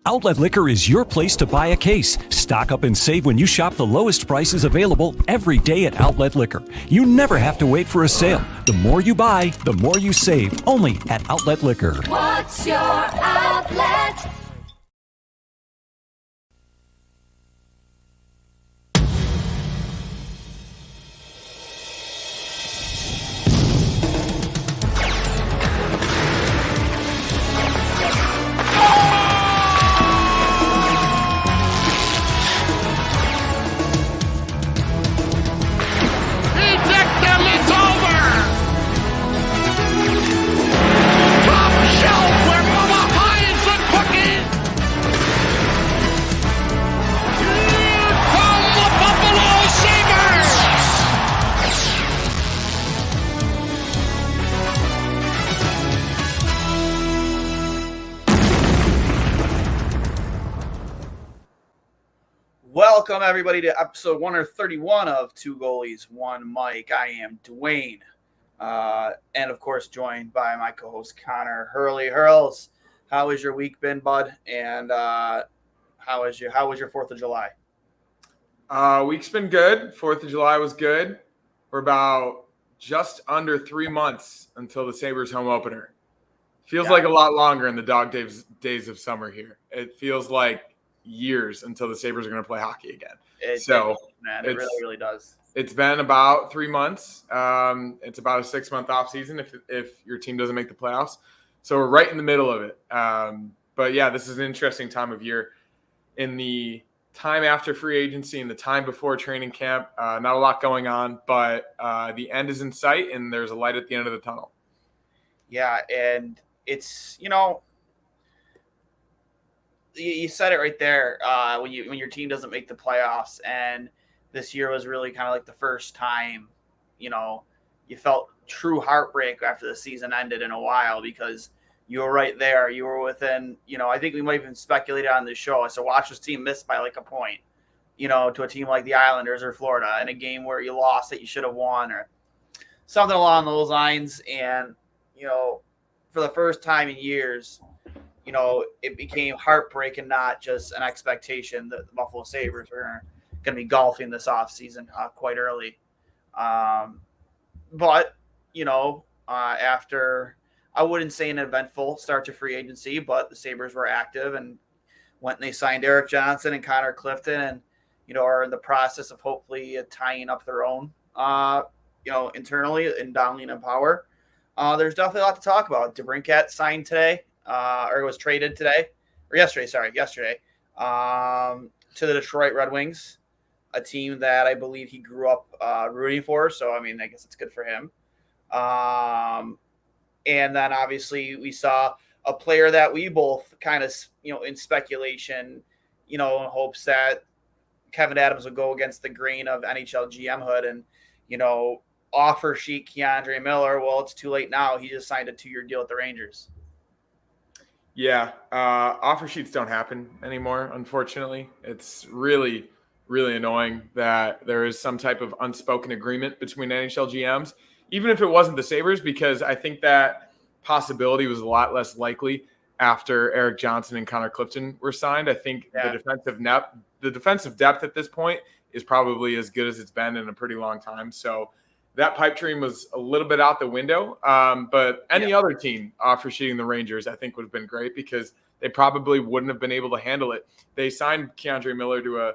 Outlet Liquor is your place to buy a case. Stock up and save when you shop the lowest prices available every day at Outlet Liquor. You never have to wait for a sale. The more you buy, the more you save. Only at Outlet Liquor. What's your outlet? Welcome, everybody, to episode 131 of Two Goalies, One Mic. I am Duane, and, of course, joined by my co-host, Connor Hurls. How has your week been, bud? And how was your 4th of July? Week's been good. 4th of July was good. We're about just under 3 months until the Sabres home opener. Feels like a lot longer in the dog days of summer here. It feels like years until the Sabres are going to play hockey again. It really does. It's been about 3 months. It's about a 6-month offseason if your team doesn't make the playoffs. So we're right in the middle of it. But yeah, this is an interesting time of year. In the time after free agency and the time before training camp, not a lot going on, but the end is in sight and there's a light at the end of the tunnel. Yeah, and it's, you said it right there, when your team doesn't make the playoffs, and this year was really kind of like the first time, you felt true heartbreak after the season ended in a while, because you were right there. You were within, I think we might have even speculated on this show. I said, watch this team miss by like a point, to a team like the Islanders or Florida in a game where you lost that you should have won or something along those lines. And, for the first time in years, it became heartbreaking, not just an expectation that the Buffalo Sabres were going to be golfing this offseason quite early. But, after, I wouldn't say an eventful start to free agency, but the Sabres were active and went and they signed Erik Johnson and Connor Clifton and, are in the process of hopefully tying up their own, internally in Donnelly and Power. There's definitely a lot to talk about. DeBrincat signed today. Or it was traded yesterday, to the Detroit Red Wings, a team that I believe he grew up rooting for. So, I guess it's good for him. And then obviously we saw a player that we both kind of, in speculation, in hopes that Kevin Adams would go against the grain of NHL GM hood and, offer sheet Keandre Miller. Well, it's too late now. He just signed a 2-year deal with the Rangers. Yeah, offer sheets don't happen anymore, unfortunately. It's really, really annoying that there is some type of unspoken agreement between NHL GMs, even if it wasn't the Sabres, because I think that possibility was a lot less likely after Erik Johnson and Connor Clifton were signed. I think the defensive depth at this point is probably as good as it's been in a pretty long time. So that pipe dream was a little bit out the window, but any other team offer sheeting the Rangers, I think, would have been great because they probably wouldn't have been able to handle it. They signed Keandre Miller to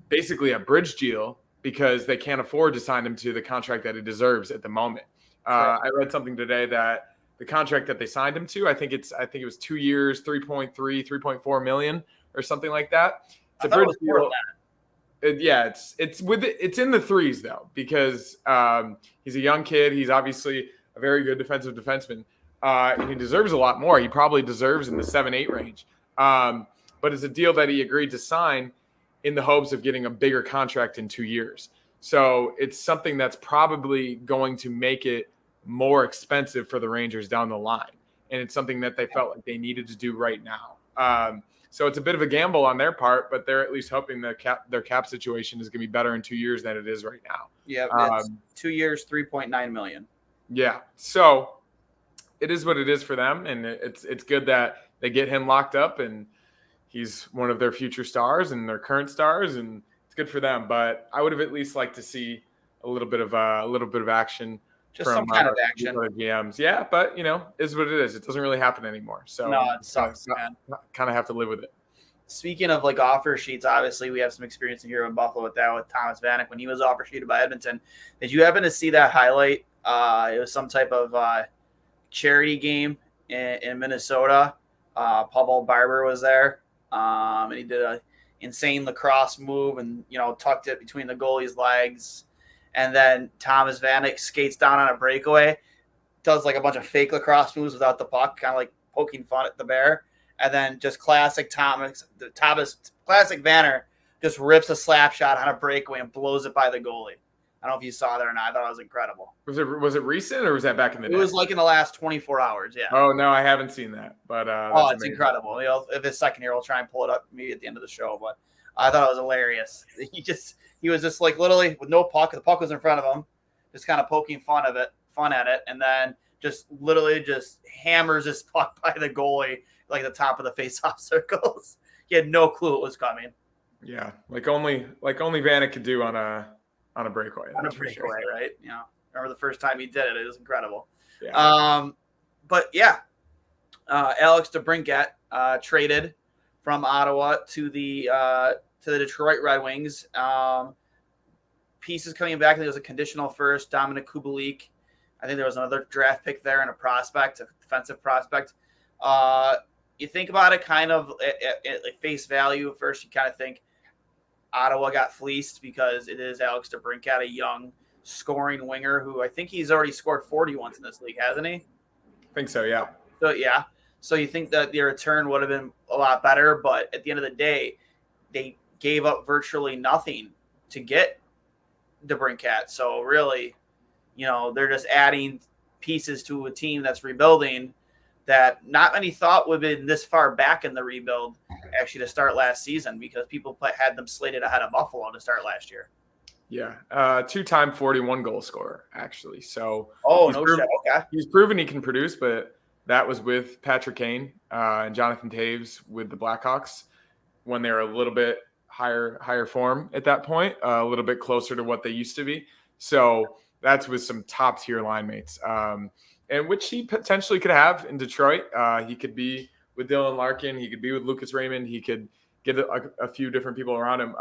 basically a bridge deal because they can't afford to sign him to the contract that he deserves at the moment. I read something today that the contract that they signed him to, I think it was 2 years, 3.4 million or something like that. It's a bridge deal. It's in the threes though, because he's a young kid. He's obviously a very good defensive defenseman, and he deserves a lot more. He probably deserves in the 7-8 range. But it's a deal that he agreed to sign in the hopes of getting a bigger contract in 2 years. So it's something that's probably going to make it more expensive for the Rangers down the line, and it's something that they felt like they needed to do right now. So it's a bit of a gamble on their part, but they're at least hoping their cap situation is going to be better in 2 years than it is right now. Yeah, it's 2 years, $3.9 million. Yeah, so it is what it is for them, and it's good that they get him locked up, and he's one of their future stars and their current stars, and it's good for them. But I would have at least liked to see a little bit of action Just from some kind of action. other GMs. Yeah, but is what it is. It doesn't really happen anymore. So No, it sucks, man. Kind of have to live with it. Speaking of like offer sheets, obviously we have some experience here in Buffalo with that with Thomas Vanek when he was offer sheeted by Edmonton. Did you happen to see that highlight? It was some type of charity game in Minnesota. Pavel Barber was there, and he did a insane lacrosse move and tucked it between the goalie's legs, and then Thomas Vanek skates down on a breakaway, does like a bunch of fake lacrosse moves without the puck, kind of like poking fun at the bear. And then just classic classic Vanner just rips a slap shot on a breakaway and blows it by the goalie. I don't know if you saw that or not. I thought it was incredible. Was it recent or was that back in the day? It was like in the last 24 hours, yeah. Oh, no, I haven't seen that. But it's amazing. Incredible. If it's second here, we'll try and pull it up maybe at the end of the show. But I thought it was hilarious. He was just like literally with no puck. The puck was in front of him, just kind of poking fun at it, and then just literally just hammers his puck by the goalie like the top of the face-off circles. He had no clue it was coming. Yeah, like only Vanek could do on a breakaway. On a breakaway, sure. Right? Remember the first time he did it? It was incredible. Yeah. But yeah, Alex DeBrincat traded from Ottawa to the Detroit Red Wings. Pieces coming back. I think it was a conditional first. Dominic Kubalik. I think there was another draft pick there and a defensive prospect. You think about it kind of at face value. First, you kind of think Ottawa got fleeced because it is Alex DeBrincat, a young scoring winger who I think he's already scored 40 once in this league, hasn't he? I think so, yeah. So you think that the return would have been a lot better, but at the end of the day, they gave up virtually nothing to get DeBrincat. So really, they're just adding pieces to a team that's rebuilding that not many thought would have been this far back in the rebuild actually to start last season because people had them slated ahead of Buffalo to start last year. Yeah. Two-time 41-goal scorer, actually. So shit. Okay. He's proven he can produce, but that was with Patrick Kane and Jonathan Taves with the Blackhawks when they were a little bit higher form at that point, a little bit closer to what they used to be. So that's with some top-tier line mates. And which he potentially could have in Detroit. He could be with Dylan Larkin. He could be with Lucas Raymond. He could get a few different people around him.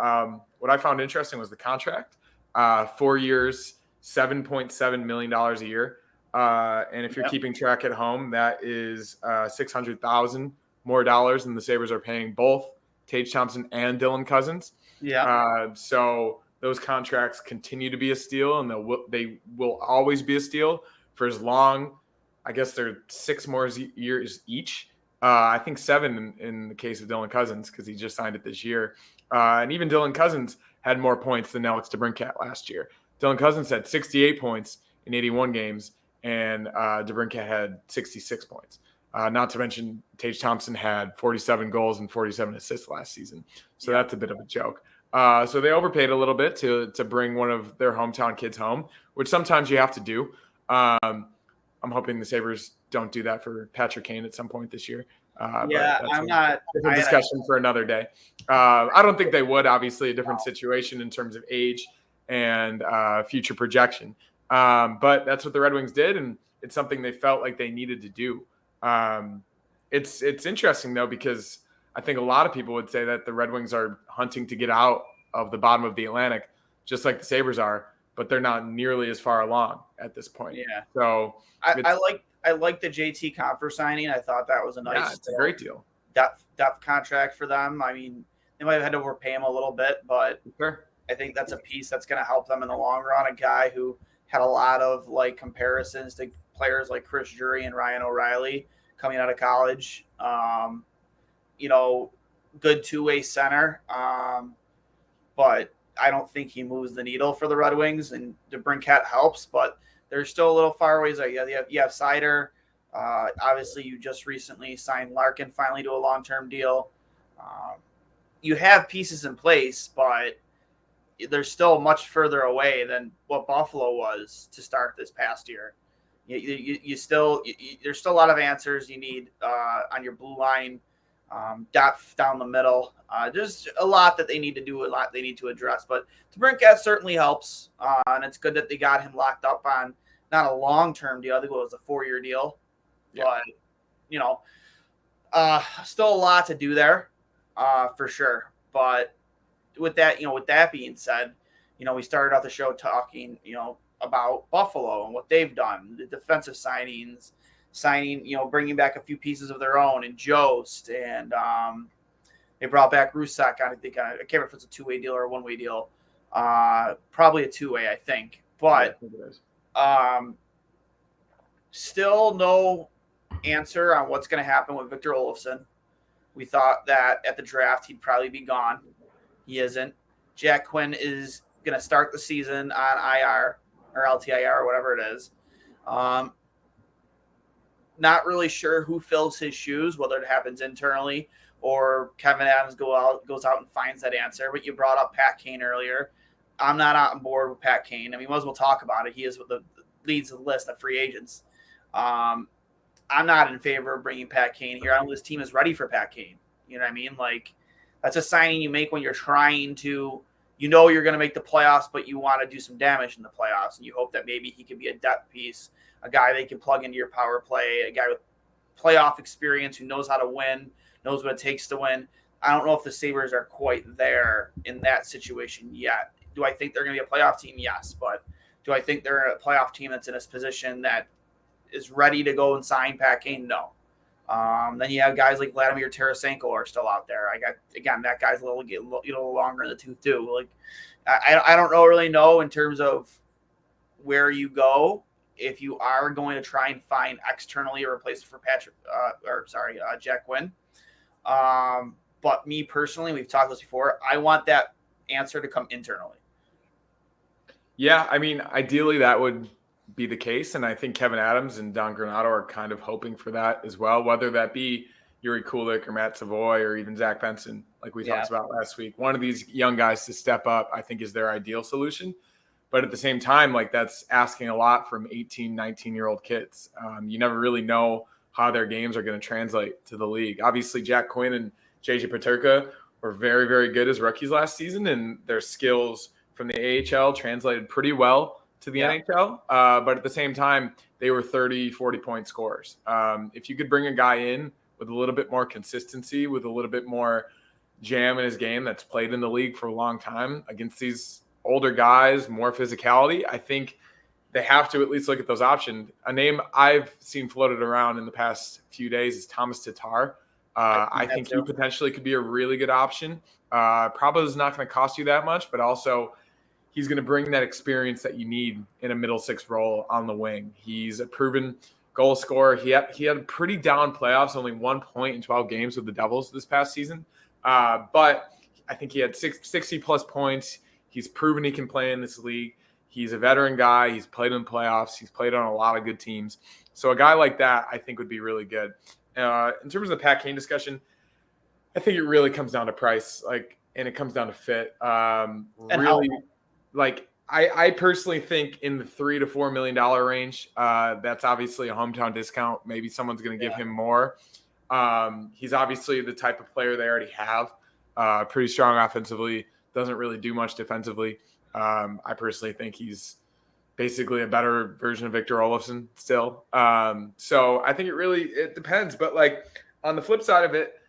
What I found interesting was the contract. 4 years, $7.7 million a year. And if you're keeping track at home, that is $600,000 more dollars than the Sabres are paying both Tage Thompson and Dylan Cousins. Yeah. So those contracts continue to be a steal, and they will always be a steal for as long, I guess they're 6 more years each. I think 7 in the case of Dylan Cousins because he just signed it this year. And even Dylan Cousins had more points than Alex DeBrincat last year. Dylan Cousins had 68 points in 81 games, and DeBrincat had 66 points. Not to mention Tage Thompson had 47 goals and 47 assists last season. So that's a bit of a joke. So they overpaid a little bit to bring one of their hometown kids home, which sometimes you have to do. I'm hoping the Sabres don't do that for Patrick Kane at some point this year. I'm not. A discussion for another day. I don't think they would. Obviously, a different situation in terms of age and future projection. But that's what the Red Wings did, and it's something they felt like they needed to do. It's interesting though because I think a lot of people would say that the Red Wings are hunting to get out of the bottom of the Atlantic, just like the Sabres are. But they're not nearly as far along at this point. Yeah. So I like the JT Compher signing. I thought that was a nice, it's a great deal. Depth contract for them. I mean, they might have had to overpay him a little bit, but sure. I think that's a piece that's going to help them in the long run. A guy who had a lot of like comparisons to players like Chris Drury and Ryan O'Reilly coming out of college. Good two-way center, but I don't think he moves the needle for the Red Wings, and DeBrincat helps, but they're still a little far ways. You have Sider. Obviously, you just recently signed Larkin finally to a long-term deal. You have pieces in place, but they're still much further away than what Buffalo was to start this past year. There's still a lot of answers you need on your blue line depth down the middle. There's a lot that they need to do, a lot they need to address. But DeBrincat certainly helps, and it's good that they got him locked up on not a long-term deal. I think it was a 4-year deal. Yeah. But, you know, still a lot to do there for sure. But with that being said, we started out the show talking, about Buffalo and what they've done, the defensive signing, bringing back a few pieces of their own, and Jost, and they brought back Rusak. I can't remember if it's a 2-way deal or a 1-way deal. Probably a 2-way, I think. But still no answer on what's going to happen with Victor Olofsson. We thought that at the draft he'd probably be gone. He isn't. Jack Quinn is going to start the season on IR or LTIR or whatever it is. Not really sure who fills his shoes, whether it happens internally or Kevin Adams goes out and finds that answer. But you brought up Pat Kane earlier. I'm not on board with Pat Kane. I mean, we might as well talk about it. He is leads the list of free agents. I'm not in favor of bringing Pat Kane here. I don't know this team is ready for Pat Kane. You know what I mean? Like, that's a signing you make when you're trying to, you're going to make the playoffs, but you want to do some damage in the playoffs, and you hope that maybe he can be a depth piece, a guy they can plug into your power play, a guy with playoff experience who knows how to win, knows what it takes to win. I don't know if the Sabres are quite there in that situation yet. Do I think they're going to be a playoff team? Yes. But do I think they're a playoff team that's in a position that is ready to go and sign Pat Kane? No. Then you have guys like Vladimir Tarasenko are still out there. That guy's a little longer in the tooth too. Like, I don't really know in terms of where you go if you are going to try and find externally a replacement for Jack Quinn. But me personally, we've talked this before. I want that answer to come internally. Yeah, I mean, ideally that would be the case, and I think Kevin Adams and Don Granato are kind of hoping for that as well, whether that be Yuri Kulik or Matt Savoy or even Zach Benson, like we talked about last week. One of these young guys to step up, I think, is their ideal solution. But at the same time, like, that's asking a lot from 18, 19-year-old kids. You never really know how their games are going to translate to the league. Obviously, Jack Quinn and JJ Peterka were very, very good as rookies last season, and their skills from the AHL translated pretty well to the NHL. But at the same time, they were 30, 40-point scorers. If you could bring a guy in with a little bit more consistency, with a little bit more jam in his game that's played in the league for a long time against these older guys, more physicality, I think they have to at least look at those options. A name I've seen floated around in the past few days is Thomas Tatar. I think he potentially could be a really good option. Probably is not going to cost you that much, but also he's going to bring that experience that you need in a middle six role on the wing. He's a proven goal scorer. He had a pretty down playoffs, only 1 point in 12 games with the Devils this past season. But I think he had 60-plus points. He's proven he can play in this league. He's a veteran guy. He's played in the playoffs. He's played on a lot of good teams. So a guy like that, I think, would be really good. In terms of the Pat Kane discussion, I think it really comes down to price, and it comes down to fit. I personally think in the $3 to $4 million range, that's obviously a hometown discount. Maybe someone's going to give him more. He's obviously the type of player they already have. Pretty strong offensively, doesn't really do much defensively. I personally think he's basically a better version of Victor Olofsson still. So I think it depends. But on the flip side of it,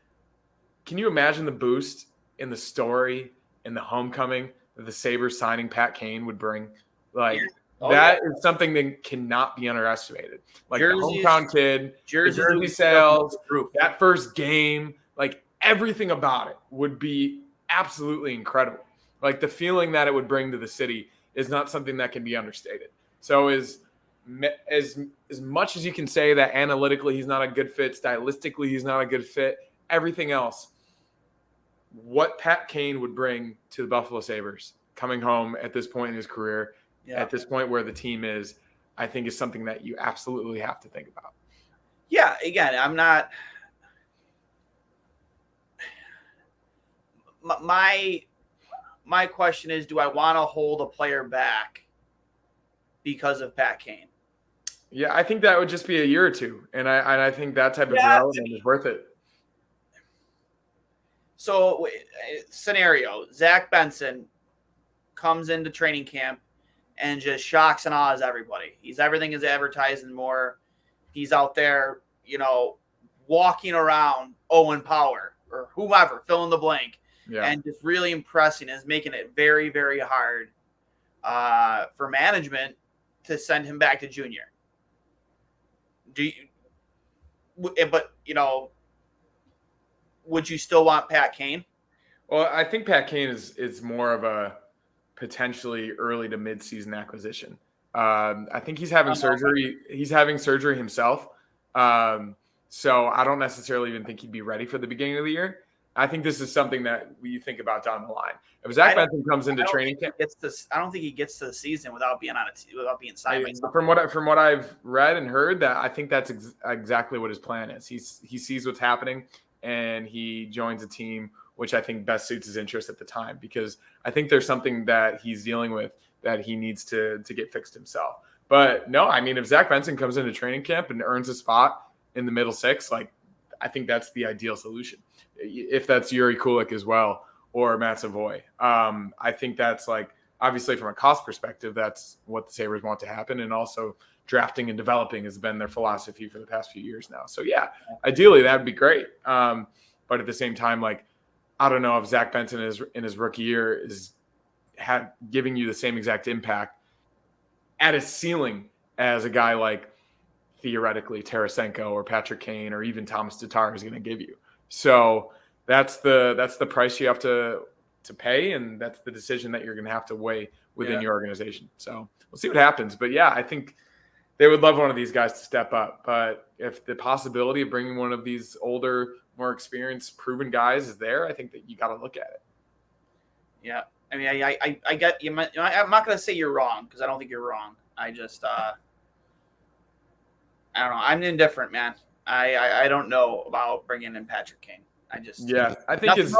can you imagine the boost in the story in the homecoming that the Sabres signing Pat Kane would bring? That is something that cannot be underestimated. Jerseys, the hometown kid, jersey sales, that first game, everything about it would be absolutely incredible. The feeling that it would bring to the city is not something that can be understated. So as much as you can say that analytically he's not a good fit, stylistically he's not a good fit, everything else, what Pat Kane would bring to the Buffalo Sabres coming home at this point in his career, at this point where the team is, I think is something that you absolutely have to think about. Yeah, again, I'm not – my question is, do I want to hold a player back because of Pat Kane? Yeah, I think that would just be a year or two, and I think that type of development is worth it. So scenario, Zach Benson comes into training camp and just shocks and awes everybody. Everything is advertised and more. He's out there, walking around Owen Power or whomever, fill in the blank, and just really impressing is making it very, very hard for management to send him back to junior. Would you still want Pat Kane? Well, I think Pat Kane is more of a potentially early to mid-season acquisition. I think he's having surgery. He's having surgery himself. So I don't necessarily even think he'd be ready for the beginning of the year. I think this is something that you think about down the line. If Zach Benson comes into training camp, I don't think he gets to the season without being signed. From what I've read and heard, that I think that's exactly what his plan is. He sees what's happening and he joins a team which I think best suits his interest at the time, because I think there's something that he's dealing with that he needs to get fixed himself. But no, I mean, if Zach Benson comes into training camp and earns a spot in the middle six, I think that's the ideal solution. If that's Yuri Kulik as well, or Matt Savoy. I think that's obviously from a cost perspective, that's what the Sabres want to happen. And also drafting and developing has been their philosophy for the past few years now. So yeah, ideally that'd be great. But at the same time, I don't know if Zach Benson in his rookie year is giving you the same exact impact at a ceiling as a guy like theoretically Tarasenko or Patrick Kane or even Thomas Tatar is going to give you. So that's the price you have to pay, and that's the decision that you're going to have to weigh within your organization. So we'll see what happens. But yeah, I think they would love one of these guys to step up. But if the possibility of bringing one of these older, more experienced, proven guys is there, I think that you got to look at it. Yeah. I mean, I get you. I'm not going to say you're wrong, because I don't think you're wrong. I just, I don't know. I'm indifferent, man. I don't know about bringing in Patrick Kane. I think as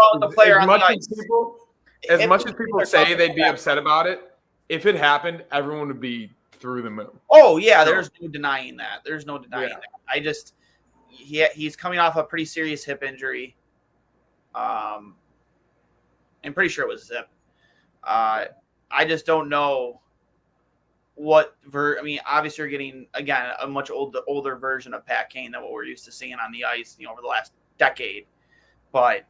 much as people say they'd be upset about it, if it happened, everyone would be through the moon. Oh yeah, there's no denying that. that. He's coming off a pretty serious hip injury. I'm pretty sure it was hip. I just don't know obviously you're getting, again, a much older version of Pat Kane than what we're used to seeing on the ice, over the last decade. But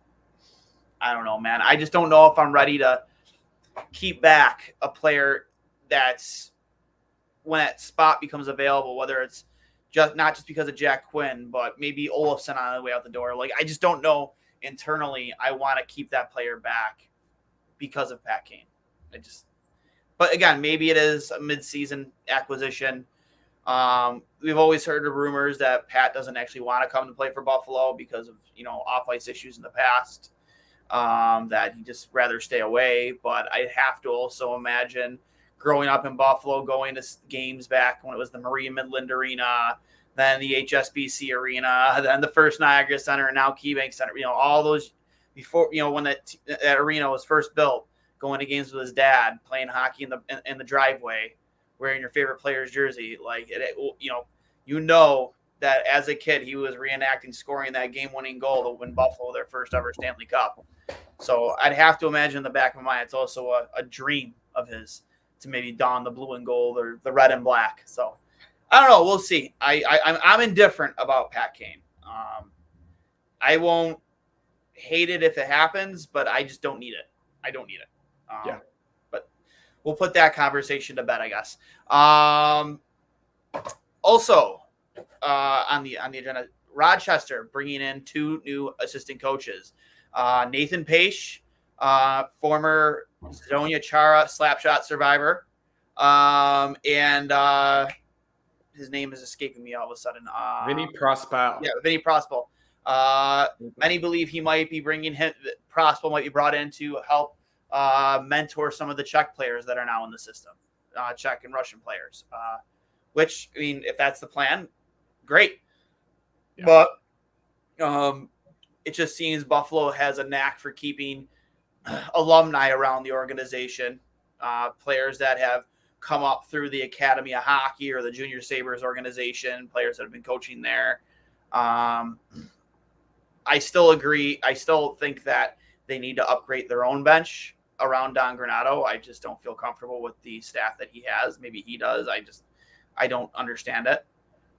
I don't know, man. I just don't know if I'm ready to keep back a player that's, when that spot becomes available, whether it's not just because of Jack Quinn, but maybe Olofsson on the way out the door. I just don't know internally I want to keep that player back because of Pat Kane. But again, maybe it is a mid-season acquisition. We've always heard the rumors that Pat doesn't actually want to come to play for Buffalo because of, off-ice issues in the past, that he'd just rather stay away. But I have to also imagine growing up in Buffalo, going to games back when it was the Maria Midland Arena, then the HSBC Arena, then the First Niagara Center, and now KeyBank Center. All those before, when that arena was first built, going to games with his dad, playing hockey in the driveway, wearing your favorite player's jersey. That as a kid, he was reenacting scoring that game-winning goal to win Buffalo their first ever Stanley Cup. So I'd have to imagine in the back of my mind, it's also a dream of his to maybe don the blue and gold or the red and black. So I don't know. We'll see. I'm indifferent about Pat Kane. I won't hate it if it happens, but I just don't need it. I don't need it. But we'll put that conversation to bed, I guess. Also on the agenda, Rochester bringing in 2 new assistant coaches. Nathan Pache, former Zdonja Chara slapshot survivor, and his name is escaping me all of a sudden. Vinny Prospal. Yeah, Vinny Prospal. Many believe he might be Prospal might be brought in to help mentor some of the Czech players that are now in the system, Czech and Russian players. Which, I mean, if that's the plan, great. Yeah. But it just seems Buffalo has a knack for keeping alumni around the organization, players that have come up through the Academy of Hockey or the Junior Sabres organization, players that have been coaching there. I I still agree. I still think that they need to upgrade their own bench around Don Granato. I just don't feel comfortable with the staff that he has. Maybe he does. I don't understand it.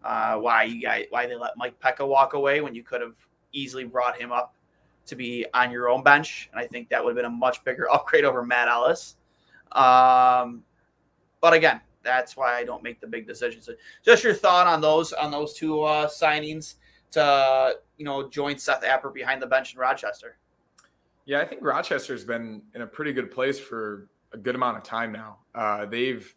Why they let Mike Pekka walk away when you could have easily brought him up to be on your own bench, and I think that would have been a much bigger upgrade over Matt Ellis. But again, that's why I don't make the big decisions. So just your thought on those two signings to join Seth Apper behind the bench in Rochester. Yeah, I think Rochester's been in a pretty good place for a good amount of time now. They've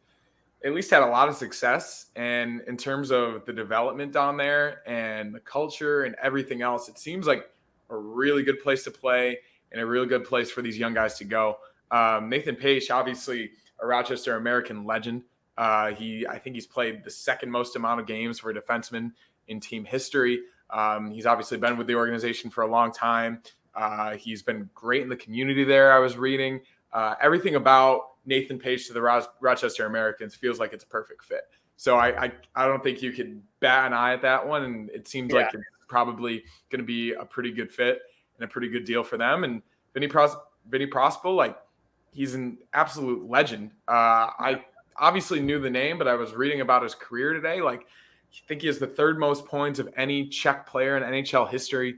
at least had a lot of success, and in terms of the development down there and the culture and everything else, it seems like a really good place to play and a really good place for these young guys to go. Nathan Pace, obviously a Rochester American legend. I think he's played the second most amount of games for a defenseman in team history. He's obviously been with the organization for a long time. He's been great in the community there, I was reading. Everything about Nathan Pace to the Rochester Americans feels like it's a perfect fit. So I don't think you could bat an eye at that one. And it seems like it's probably going to be a pretty good fit and a pretty good deal for them. And Vinny Prospel, like, he's an absolute legend. I obviously knew the name, but I was reading about his career today. Like, I think he has the third most points of any Czech player in NHL history.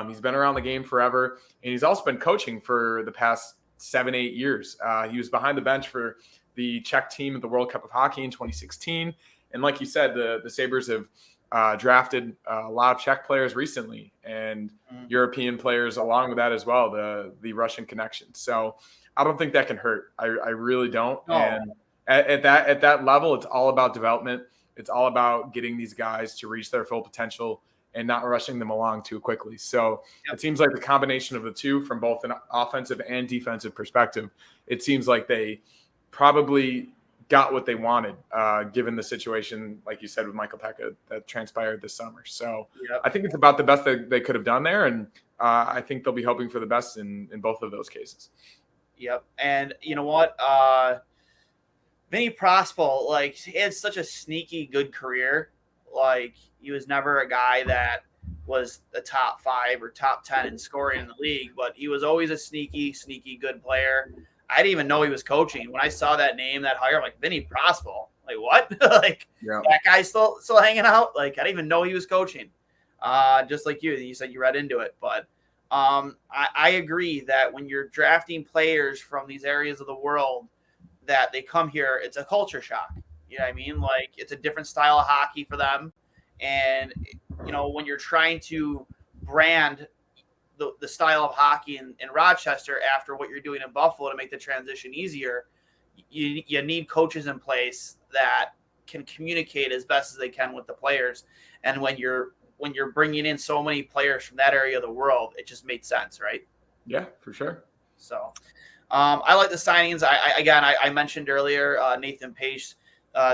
He's been around the game forever, and he's also been coaching for the past 7-8 years. He was behind the bench for the Czech team at the World Cup of Hockey in 2016. And like you said, the Sabres have drafted a lot of Czech players recently, and European players along with that as well, the Russian connection. So I don't think that can hurt. I really don't. No. And at that level, it's all about development. It's all about getting these guys to reach their full potential and not rushing them along too quickly. So It seems like the combination of the two, from both an offensive and defensive perspective, it seems like they probably got what they wanted, given the situation, like you said, with Michael Pekka that transpired this summer. So I think it's about the best that they could have done there. And I think they'll be hoping for the best in both of those cases. Yep. And you know what? Vinny Prospel, like, he had such a sneaky good career. Like, he was never a guy that was the top 5 or top 10 in scoring in the league, but he was always a sneaky good player. I didn't even know he was coaching. When I saw that name, that hire, I'm like, Vinny Prospel, like, what? Like, that guy's still hanging out? Like, I didn't even know he was coaching. Just like you said, you read into it. But I agree that when you're drafting players from these areas of the world, that they come here, it's a culture shock. You know what I mean? Like, it's a different style of hockey for them. And, when you're trying to brand the style of hockey in Rochester after what you're doing in Buffalo to make the transition easier, you need coaches in place that can communicate as best as they can with the players. And when you're bringing in so many players from that area of the world, it just made sense, right? Yeah, for sure. So I like the signings. I mentioned earlier Nathan Pace,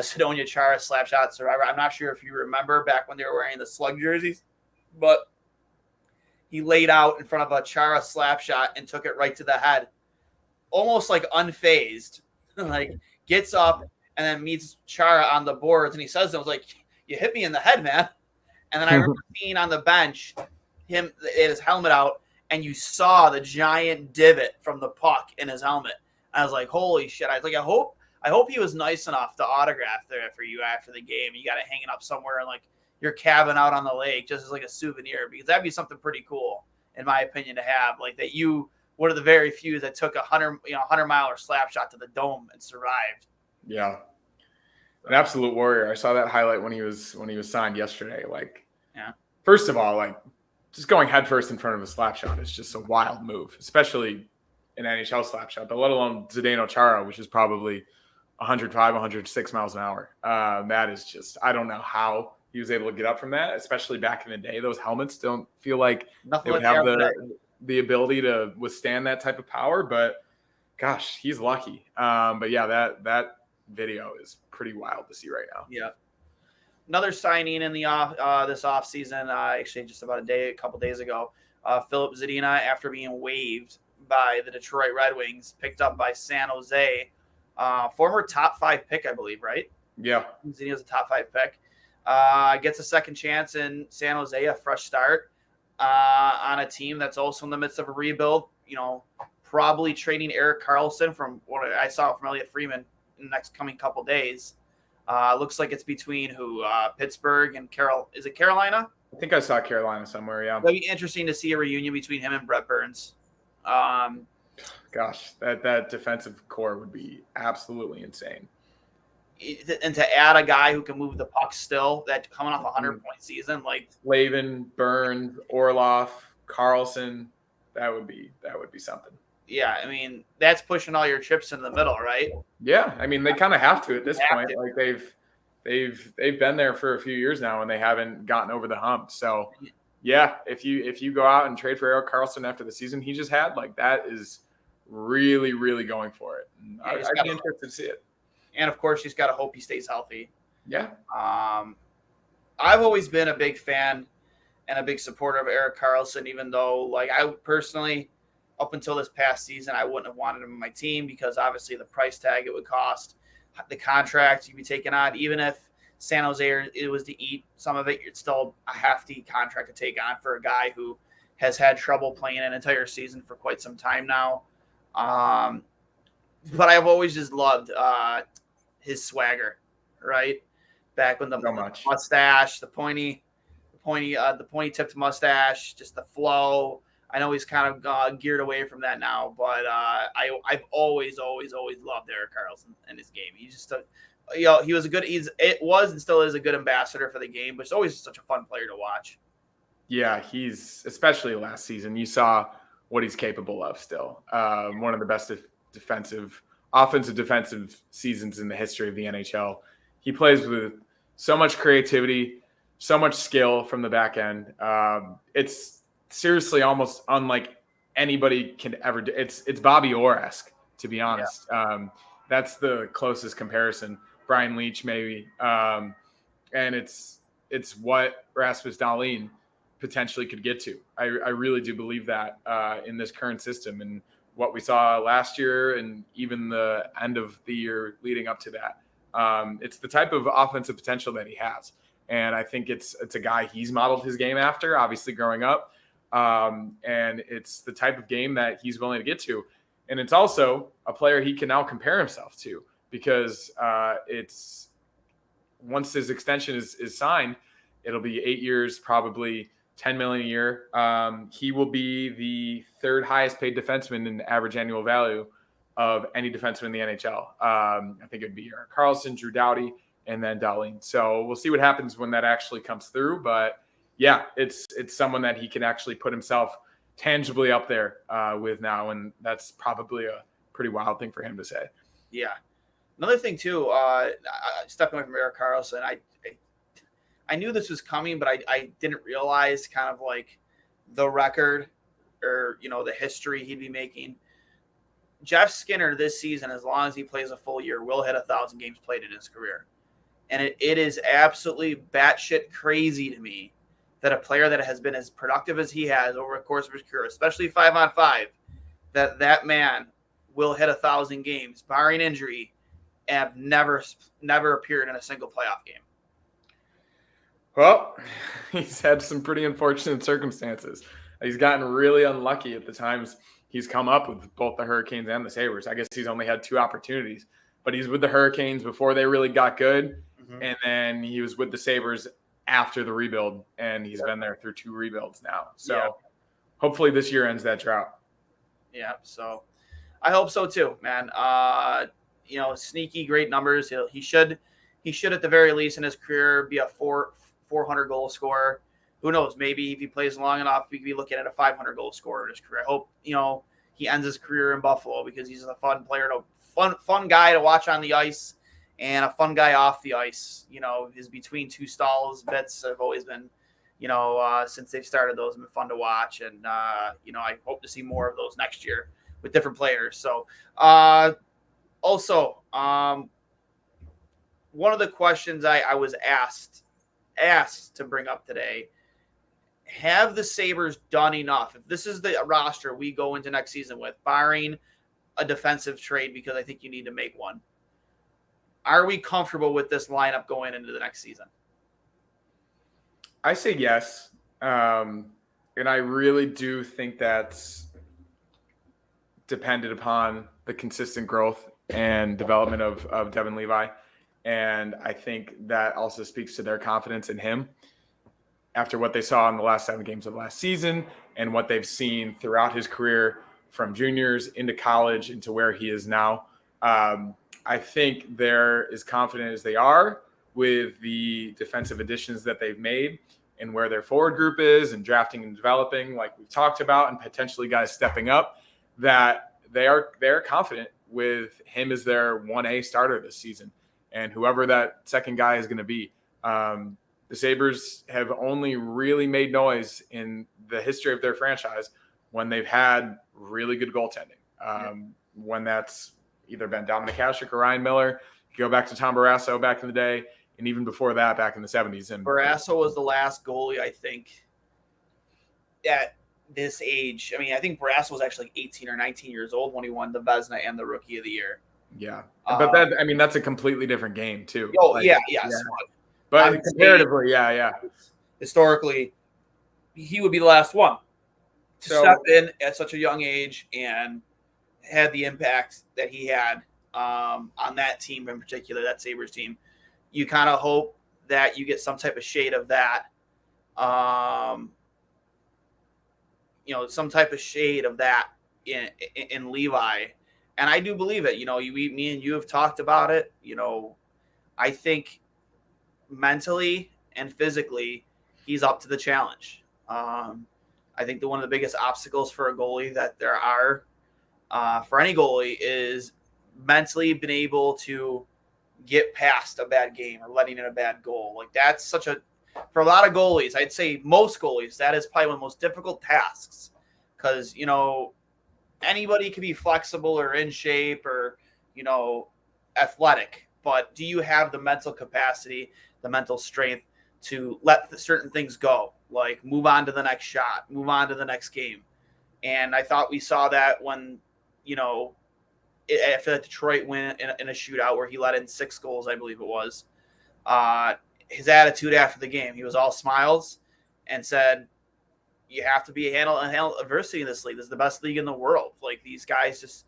Sidonia Chara, Slapshot Survivor. I'm not sure if you remember back when they were wearing the slug jerseys, but he laid out in front of a Chara Slapshot and took it right to the head, almost like unfazed, like gets up and then meets Chara on the boards, and he says to him, like, "You hit me in the head, man." And then I remember seeing on the bench him, his helmet out, and you saw the giant divot from the puck in his helmet. I was like, holy shit. I was like, I hope he was nice enough to autograph there for you after the game. You got to hang it up somewhere in like your cabin out on the lake, just as like a souvenir, because that'd be something pretty cool, in my opinion, to have. Like, that you one of the very few that took a 100-mile slap shot to the dome and survived. Yeah. An absolute warrior. I saw that highlight when he was signed yesterday. Like, first of all, like, just going headfirst in front of a slap shot is just a wild move, especially an NHL slap shot, but let alone Zdeno Chara, which is probably 105, 106 miles an hour. That is just, I don't know how he was able to get up from that, especially back in the day. Those helmets don't feel like they would have the ability to withstand that type of power, but gosh, he's lucky. But yeah, that video is pretty wild to see right now. Yeah. Another signing in the this offseason, actually just about a couple days ago, Philip Zadina, after being waived by the Detroit Red Wings, picked up by San Jose, former top 5 pick, I believe, right? Yeah. Zadina's a top 5 pick. Gets a second chance in San Jose, a fresh start. on a team that's also in the midst of a rebuild. Probably trading Erik Karlsson from what I saw from Elliot Freeman in the next coming couple days. Looks like it's between Pittsburgh and Is it Carolina? I think I saw Carolina somewhere. Yeah. That'd be interesting to see a reunion between him and Brett Burns. Gosh, that defensive core would be absolutely insane. And to add a guy who can move the puck still, that coming off a 100-point season, like Slavin, Burns, Orlov, Carlson, that would be something. Yeah, I mean, that's pushing all your chips in the middle, right? Yeah, I mean, they kind of have to at this point. Like they've been there for a few years now and they haven't gotten over the hump. So yeah, if you go out and trade for Erik Karlsson after the season he just had, like that is really, really going for it. I'd be interested to see it. And of course, he's got to hope he stays healthy. Yeah. I've always been a big fan and a big supporter of Erik Karlsson, even though, like, I personally, up until this past season, I wouldn't have wanted him on my team because obviously the price tag it would cost, the contract you'd be taking on, even if San Jose it was to eat some of it, it's still a hefty contract to take on for a guy who has had trouble playing an entire season for quite some time now. But I've always just loved his swagger, right? Back when the mustache, the pointy tipped mustache, just the flow. I know he's kind of geared away from that now, but I've always loved Erik Karlsson and his game. He's just he was it was and still is a good ambassador for the game, but it's always such a fun player to watch. Yeah, he's especially last season. You saw what he's capable of still. One of the best offensive defensive seasons in the history of the NHL. He plays with so much creativity, so much skill from the back end. It's seriously almost unlike anybody can ever do. It's Bobby Orr-esque, to be honest. Yeah. That's the closest comparison. Brian Leetch, maybe. And it's what Rasmus Dahlin potentially could get to. I really do believe that in this current system and what we saw last year and even the end of the year leading up to that. It's the type of offensive potential that he has. And I think it's a guy he's modeled his game after, obviously growing up. And it's the type of game that he's willing to get to. And it's also a player he can now compare himself to because it's once his extension is signed, it'll be 8 years, probably $10 million a year. He will be the third highest paid defenseman in average annual value of any defenseman in the NHL. I think it'd be Erik Karlsson, Drew Doughty, and then Dahlin. So we'll see what happens when that actually comes through. But yeah, it's someone that he can actually put himself tangibly up there with now, and that's probably a pretty wild thing for him to say. Yeah. Another thing too, stepping away from Erik Karlsson, I knew this was coming, but I didn't realize kind of like the record or, the history he'd be making. Jeff Skinner this season, as long as he plays a full year, will hit 1,000 games played in his career. And it is absolutely batshit crazy to me that a player that has been as productive as he has over the course of his career, especially 5-on-5, that man will hit 1,000 games, barring injury, and never appeared in a single playoff game. Well, he's had some pretty unfortunate circumstances. He's gotten really unlucky at the times he's come up with both the Hurricanes and the Sabres. I guess he's only had 2 opportunities, but he's with the Hurricanes before they really got good. Mm-hmm. And then he was with the Sabres after the rebuild, and he's been there through 2 rebuilds now. So hopefully this year ends that drought. Yeah, so I hope so too, man. Sneaky great numbers. He should at the very least in his career be a 400 goal scorer. Who knows? Maybe if he plays long enough, we could be looking at a 500 goal scorer in his career. I hope he ends his career in Buffalo because he's a fun player, fun guy to watch on the ice, and a fun guy off the ice. His between two stalls bits have always been, since they've started those, have been fun to watch, and I hope to see more of those next year with different players. So, also, one of the questions I was asked to bring up today: have the Sabres done enough? If this is the roster we go into next season with, barring a defensive trade, because I think you need to make one, are we comfortable with this lineup going into the next season? I say yes. And I really do think that's dependent upon the consistent growth and development of Devin Levi. And I think that also speaks to their confidence in him after what they saw in the last 7 games of last season and what they've seen throughout his career from juniors into college into where he is now. I think they're as confident as they are with the defensive additions that they've made and where their forward group is and drafting and developing, like we've talked about, and potentially guys stepping up, that they're confident with him as their 1A starter this season. And whoever that second guy is going to be. The Sabres have only really made noise in the history of their franchise when they've had really good goaltending. When that's either been Dominic Hasek or Ryan Miller. You go back to Tom Barrasso back in the day, and even before that, back in the 70s. And Barrasso was the last goalie, I think, at this age. I mean, I think Barrasso was actually 18 or 19 years old when he won the Vezina and the Rookie of the Year. Yeah. But that's a completely different game, too. Oh, yes. Yeah. But comparatively, yeah. Historically, he would be the last one to step in at such a young age and had the impact that he had on that team in particular, that Sabres team. You kind of hope that you get some type of shade of that, some type of shade of that in Levi. And I do believe it. Me and you have talked about it. I think mentally and physically, he's up to the challenge. I think that one of the biggest obstacles for a goalie that there are for any goalie is mentally being able to get past a bad game or letting in a bad goal. Like that's for a lot of goalies, I'd say most goalies, that is probably one of the most difficult tasks because, anybody can be flexible or in shape or, athletic, but do you have the mental capacity, the mental strength to let certain things go, like move on to the next shot, move on to the next game? And I thought we saw that when, after that Detroit win in a shootout where he let in 6 goals, I believe it was, his attitude after the game, he was all smiles and said, you have to handle adversity in this league. This is the best league in the world. Like these guys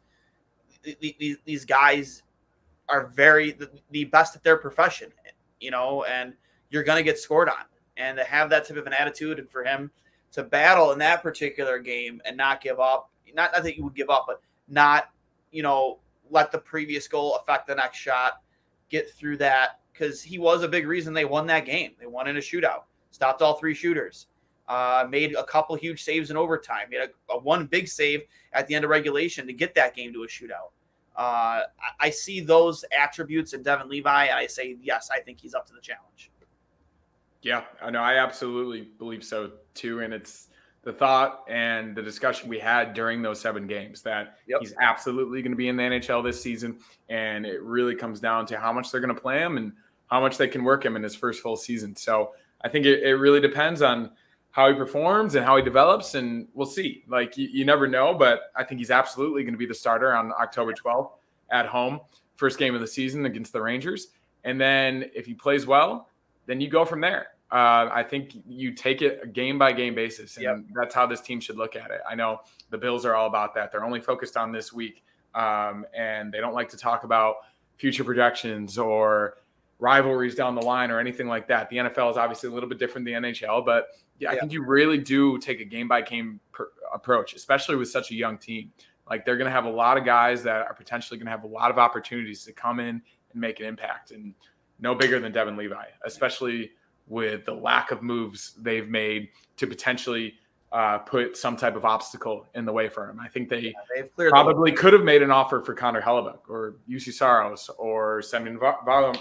these guys are the best at their profession, and you're going to get scored on. And to have that type of an attitude and for him to battle in that particular game and not give up, not that you would give up, but not, let the previous goal affect the next shot, get through that. Because he was a big reason they won that game. They won in a shootout, stopped all 3 shooters, made a couple huge saves in overtime, made a one big save at the end of regulation to get that game to a shootout. I see those attributes in Devin Levi, and I say, yes, I think he's up to the challenge. Yeah, I know. I absolutely believe so, too. And it's the thought and the discussion we had during those 7 games that he's absolutely going to be in the NHL this season. And it really comes down to how much they're going to play him and how much they can work him in his first full season. So I think it really depends on how he performs and how he develops. And we'll see. Like, you never know, but I think he's absolutely going to be the starter on October 12th at home, first game of the season against the Rangers. And then if he plays well, then you go from there. I think you take it a game-by-game basis, and that's how this team should look at it. I know the Bills are all about that. They're only focused on this week, and they don't like to talk about future projections or rivalries down the line or anything like that. The NFL is obviously a little bit different than the NHL, but I think you really do take a game-by-game approach, especially with such a young team. Like, they're going to have a lot of guys that are potentially going to have a lot of opportunities to come in and make an impact, and no bigger than Devin Levi, especially – with the lack of moves they've made to potentially put some type of obstacle in the way for him. I think they probably could have made an offer for Connor Hellebuyck or UC Saros or Semyon Varlamov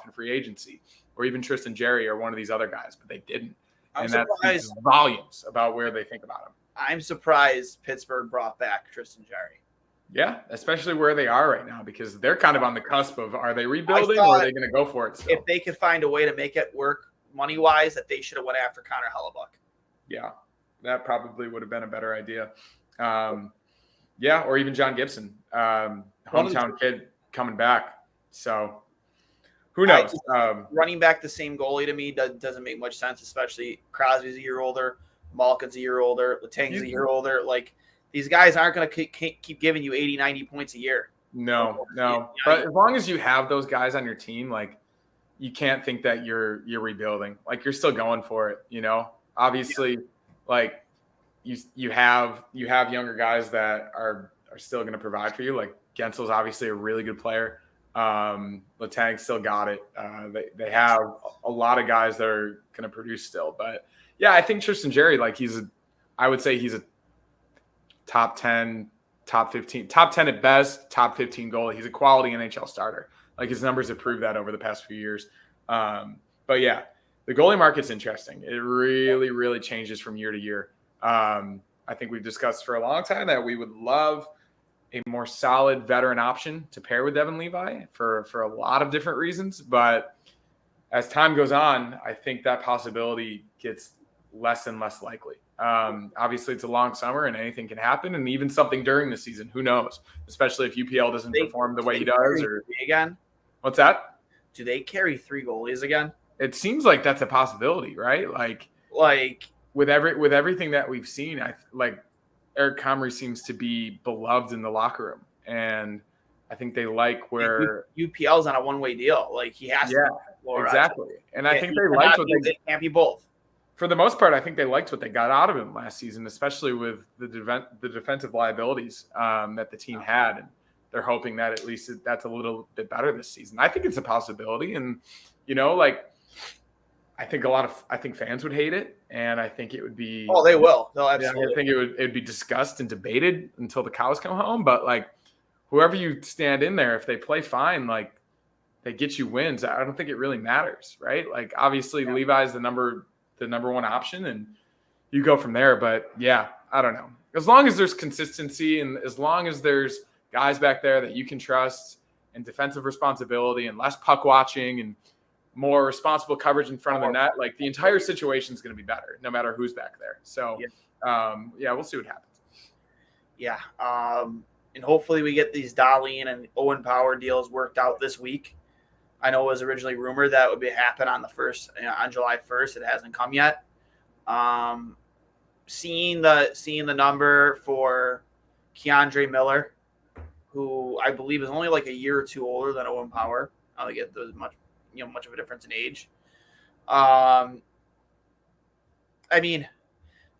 in free agency, or even Tristan Jarry or one of these other guys, but they didn't. And that speaks volumes about where they think about him. I'm surprised Pittsburgh brought back Tristan Jarry. Yeah, especially where they are right now, because they're kind of on the cusp of, are they rebuilding or are they going to go for it still? If they could find a way to make it work money-wise, that they should have went after Connor Hellebuyck. Yeah, that probably would have been a better idea. Or even John Gibson, hometown kid coming back. So Who knows? Running back the same goalie to me doesn't make much sense, especially Crosby's a year older, Malkin's a year older, Letang's a year older. Like, these guys aren't going to keep giving you 80, 90 points a year. No. But as long as you have those guys on your team, like, you can't think that you're rebuilding. Like, you're still going for it, you know? Obviously, like, you have younger guys that are still going to provide for you. Like, Gensel's obviously a really good player. Letang still got it. They have a lot of guys that are going to produce still. But, yeah, I think Tristan Jarry, like, I would say he's a top 10, top 15, top 10 at best, top 15 goalie. He's a quality NHL starter. Like, his numbers have proved that over the past few years. But, yeah, the goalie market's interesting. It really, really changes from year to year. I think we've discussed for a long time that we would love a more solid veteran option to pair with Devin Levi for a lot of different reasons. But as time goes on, I think that possibility gets less and less likely. Obviously, it's a long summer and anything can happen, and even something during the season. Who knows? Especially if UPL doesn't perform the way he does. Or again, what's that? Do they carry 3 goalies again? It seems like that's a possibility, right? Like with everything that we've seen, Eric Comrie seems to be beloved in the locker room, and I think they like where UPL's on a one-way deal. Like, he has to. Exactly. And I think they liked what they. It can't be both. For the most part, I think they liked what they got out of him last season, especially with the defensive liabilities that the team had, and they're hoping that at least that's a little bit better this season. I think it's a possibility, and I think fans would hate it, and I think it would be. Oh, they will. They'll absolutely. I think it'd be discussed and debated until the cows come home. But, like, whoever you stand in there, if they play fine, like, they get you wins. I don't think it really matters, right? Like, obviously, Levi's the number one option, and you go from there. But yeah, I don't know. As long as there's consistency, and as long as there's guys back there that you can trust, and defensive responsibility, and less puck watching, and more responsible coverage in front of the net, like, the entire situation is going to be better, no matter who's back there. So, we'll see what happens. Yeah. And hopefully we get these Dahlin and Owen Power deals worked out this week. I know it was originally rumored that would happen on on July 1st. It hasn't come yet. Seeing the number for Keandre Miller, who I believe is only like a year or two older than Owen Power. I don't think there's much of a difference in age. I mean,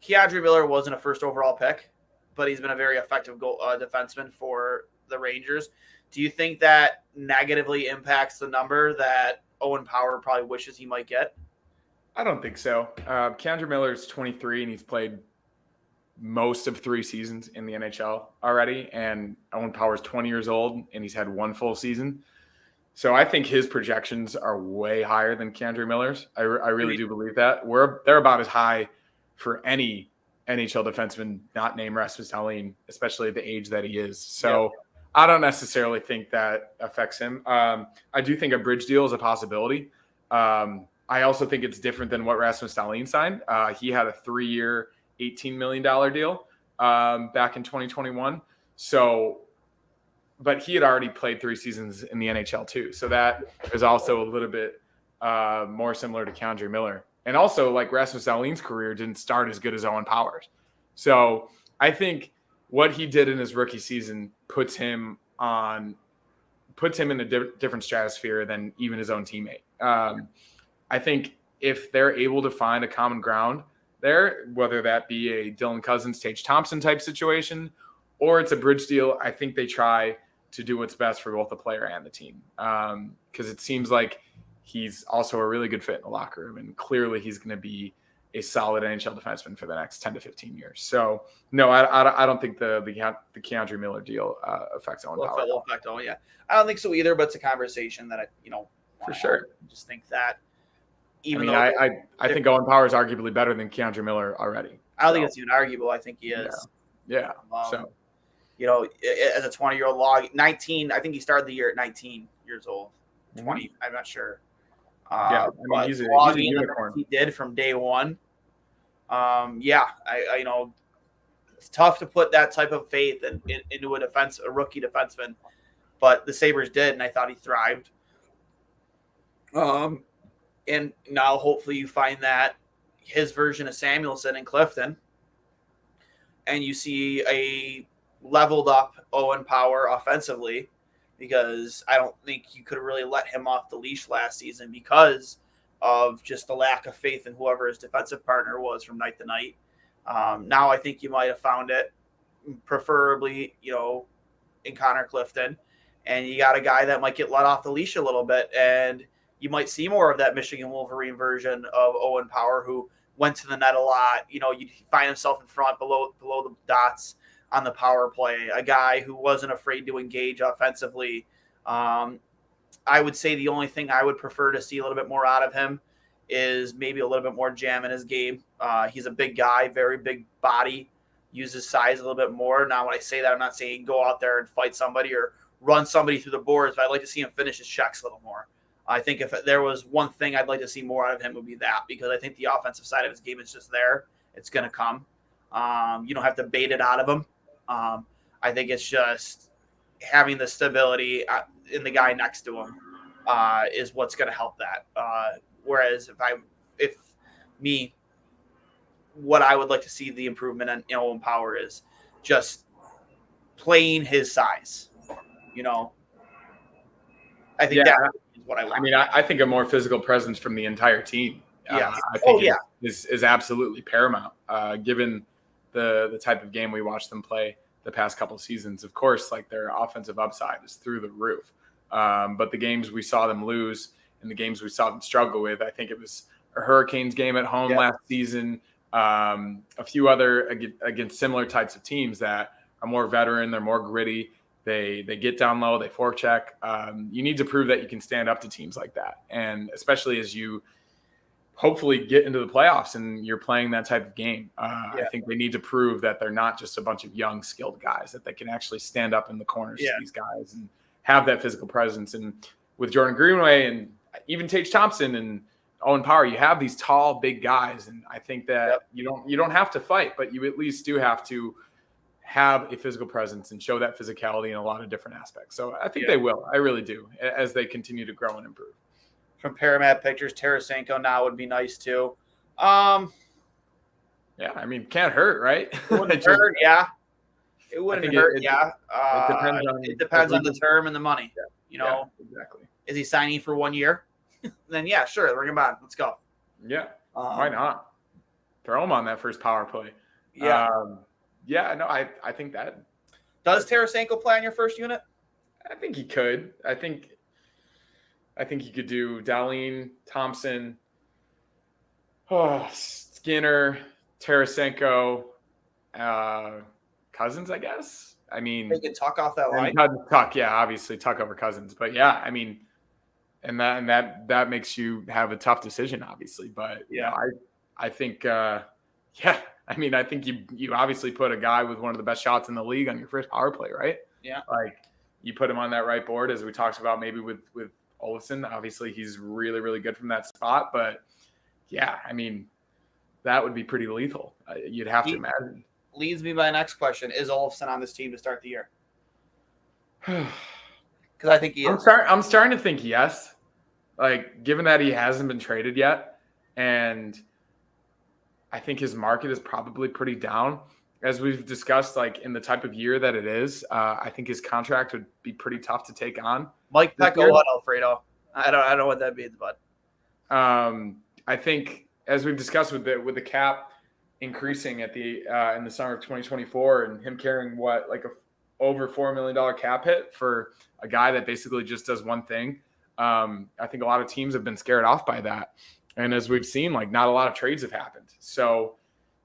Keandre Miller wasn't a first overall pick, but he's been a very effective defenseman for the Rangers. Do you think that negatively impacts the number that Owen Power probably wishes he might get? I don't think so. Keandre Miller is 23, and he's played most of 3 seasons in the NHL already. And Owen Power is 20 years old, and he's had 1 full season. So I think his projections are way higher than Keandre Miller's. I really do believe that. They're about as high for any NHL defenseman not named Rasmus Dahlin, especially at the age that he is. So I don't necessarily think that affects him. I do think a bridge deal is a possibility. I also think it's different than what Rasmus Dahlin signed. He had a 3-year, $18 million deal back in 2021. So, but he had already played 3 seasons in the NHL too. So that is also a little bit more similar to Keandre Miller. And also, like, Rasmus Dahlin's career didn't start as good as Owen Power's. So I think what he did in his rookie season puts him in a different stratosphere than even his own teammate. I think if they're able to find a common ground there, whether that be a Dylan Cousins, Tage Thompson type situation, or it's a bridge deal, I think they try to do what's best for both the player and the team. Because it seems like he's also a really good fit in the locker room, and clearly he's going to be a solid NHL defenseman for the next 10 to 15 years. So, no, I don't think the Keandre Miller deal affects Owen Power. I don't think so either, but it's a conversation that for sure. Just think that. I think Owen Power is arguably better than Keandre Miller already. I don't think it's even arguable. I think he is. Yeah. As a 20-year-old log, 19, I think he started the year at 19 years old. 20, I'm not sure. He's a unicorn. He did from day one. It's tough to put that type of faith into a rookie defenseman, but the Sabres did, and I thought he thrived. And now hopefully you find that his version of Samuelson in Clifton, and you see a leveled up Owen Power offensively, because I don't think you could really let him off the leash last season because of just the lack of faith in whoever his defensive partner was from night to night. Now I think you might have found it, preferably, in Connor Clifton, and you got a guy that might get let off the leash a little bit, and you might see more of that Michigan Wolverine version of Owen Power, who went to the net a lot. You find himself in front, below the dots on the power play, a guy who wasn't afraid to engage offensively. I would say the only thing I would prefer to see a little bit more out of him is maybe a little bit more jam in his game. He's a big guy, very big body, uses size a little bit more. Now, when I say that, I'm not saying go out there and fight somebody or run somebody through the boards, but I'd like to see him finish his checks a little more. I think if there was one thing I'd like to see more out of him, would be that, because I think the offensive side of his game is just there. It's going to come. You don't have to bait it out of him. I think it's just having the stability in the guy next to him is what's going to help that. Whereas what I would like to see the improvement in Owen Power is just playing his size. I think that is what I want. I mean, I think a more physical presence from the entire team. Yeah, I think is absolutely paramount, given the type of game we watched them play the past couple seasons. Of course, like, their offensive upside is through the roof. But the games we saw them lose and the games we saw them struggle with, I think it was a Hurricanes game at home last season, a few other against similar types of teams that are more veteran, they're more gritty. They get down low, they forecheck. You need to prove that you can stand up to teams like that. And especially as you hopefully get into the playoffs and you're playing that type of game, I think they need to prove that they're not just a bunch of young, skilled guys, that they can actually stand up in the corners to these guys and have that physical presence. And with Jordan Greenway and even Tage Thompson and Owen Power, you have these tall, big guys. And I think that you don't have to fight, but you at least do have to have a physical presence and show that physicality in a lot of different aspects. So I think they will. I really do, as they continue to grow and improve. From Paramount Pictures, Tarasenko now would be nice too. Yeah, I mean, can't hurt, right? It wouldn't hurt, It wouldn't hurt, It depends on the term and the money. Yeah, exactly. Is he signing for 1 year? Then sure, bring him on. Let's go. Yeah, why not? Throw him on that first power play. I think that. Does Tarasenko play on your first unit? I think he could. I think he could do Dahlin, Thompson, Skinner, Tarasenko, Cousins, I guess. I mean, they could Tuck off that line. Tuck, obviously Tuck over Cousins, but I mean, and that makes you have a tough decision, obviously. But I think, I mean, I think you obviously put a guy with one of the best shots in the league on your first power play, right? Yeah. Like, you put him on that right board, as we talked about, maybe with Olofsson. Obviously, he's really, really good from that spot. But, I mean, that would be pretty lethal. You'd have to imagine. Leads me to my next question. Is Olofsson on this team to start the year? Because I think he is. I'm starting to think yes. Like, given that he hasn't been traded yet, and I think his market is probably pretty down. As we've discussed, like, in the type of year that it is, I think his contract would be pretty tough to take on. Mike Pecco, what, Alfredo? I don't know what that means, but I think, as we've discussed with the cap increasing at in the summer of 2024, and him carrying over $4 million cap hit for a guy that basically just does one thing. I think a lot of teams have been scared off by that. And as we've seen, like, not a lot of trades have happened. So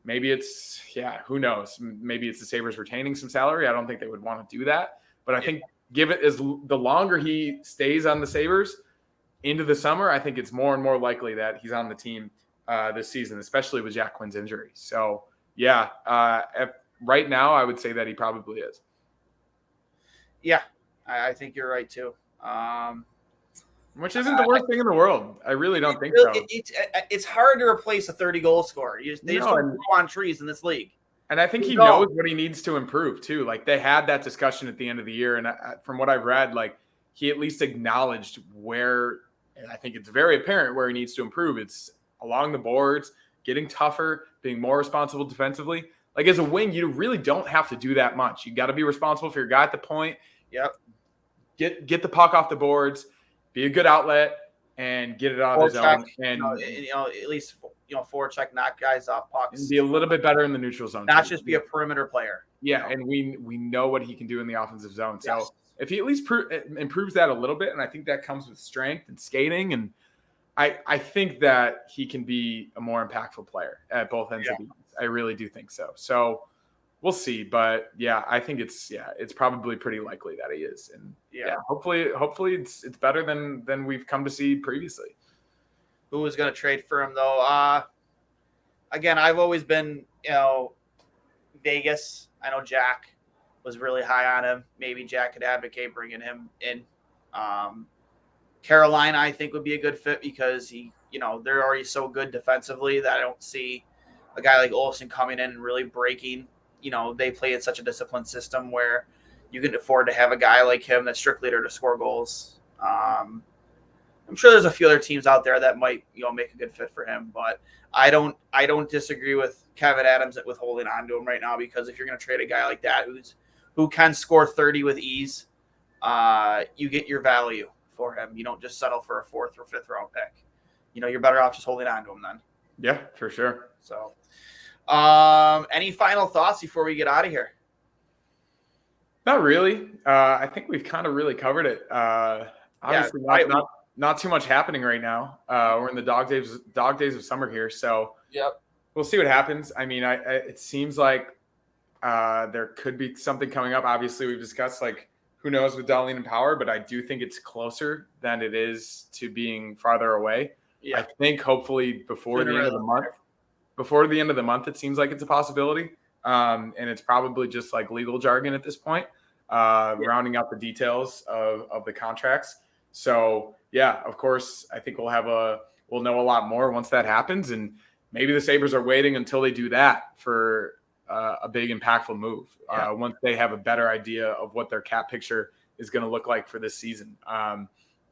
maybe it's, who knows? Maybe it's the Sabres retaining some salary. I don't think they would want to do that. But I think the longer he stays on the Sabres into the summer, I think it's more and more likely that he's on the team this season, especially with Jack Quinn's injury. So, right now, I would say that he probably is. Yeah, I think you're right, too. Which isn't the worst thing in the world. I really don't think so. It's hard to replace a 30-goal scorer. They just don't grow on trees in this league. And I think he knows what he needs to improve, too. Like, they had that discussion at the end of the year. And from what I've read, like, he at least acknowledged where and I think it's very apparent where he needs to improve. It's along the boards, getting tougher, being more responsible defensively. Like as a wing, you really don't have to do that much. You got to be responsible for your guy at the point. Yep. Get the puck off the boards, be a good outlet, and get it out of the zone. And at least forecheck, knock guys off pucks, and be a little bit better in the neutral zone. Not just be a perimeter player. Yeah, and we know what he can do in the offensive zone. So if he at least improves that a little bit, and I think that comes with strength and skating, and I think that he can be a more impactful player at both ends of the ice. I really do think so. So we'll see, but yeah, I think it's probably pretty likely that he is, and hopefully it's better than we've come to see previously. Who was going to trade for him though? Again, I've always been Vegas. I know Jack was really high on him. Maybe Jack could advocate bringing him in. Carolina, I think, would be a good fit because they're already so good defensively that I don't see a guy like Olsen coming in and really breaking. They play in such a disciplined system where you can afford to have a guy like him that's strictly there to score goals. I'm sure there's a few other teams out there that might, make a good fit for him, but I don't disagree with Kevin Adams with holding on to him right now, because if you're going to trade a guy like that who can score 30 with ease, you get your value for him. You don't just settle for a 4th or 5th round pick. You're better off just holding on to him then. Yeah, for sure. So, any final thoughts before we get out of here? Not really. I think we've kind of really covered it. Obviously, not too much happening right now. We're in the dog days of summer here, so we'll see what happens. I mean, it seems like there could be something coming up. Obviously, we've discussed who knows with Duane and Power, but I do think it's closer than it is to being farther away. Yeah. I think hopefully before the end of the month, it seems like it's a possibility. And it's probably just legal jargon at this point, rounding out the details of the contracts. So yeah, of course, I think we'll know a lot more once that happens. And maybe the Sabres are waiting until they do that for a big impactful move. Once they have a better idea of what their cap picture is going to look like for this season.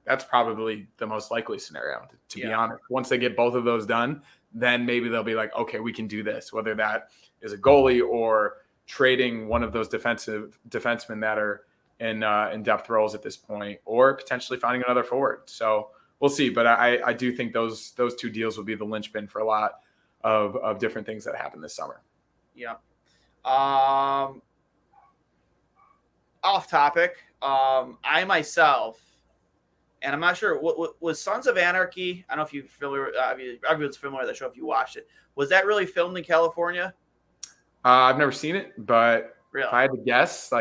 That's probably the most likely scenario, to be honest. Once they get both of those done, then maybe they'll be like, okay, we can do this, whether that is a goalie or trading one of those defensemen that are in depth roles at this point, or potentially finding another forward. So we'll see. But I do think those two deals will be the linchpin for a lot of different things that happen this summer. Yeah. Off topic. I myself, and I'm not sure, what was Sons of Anarchy? I don't know if you're familiar. Everyone's familiar with that show if you watched it. Was that really filmed in California? I've never seen it, but really? If I had to guess,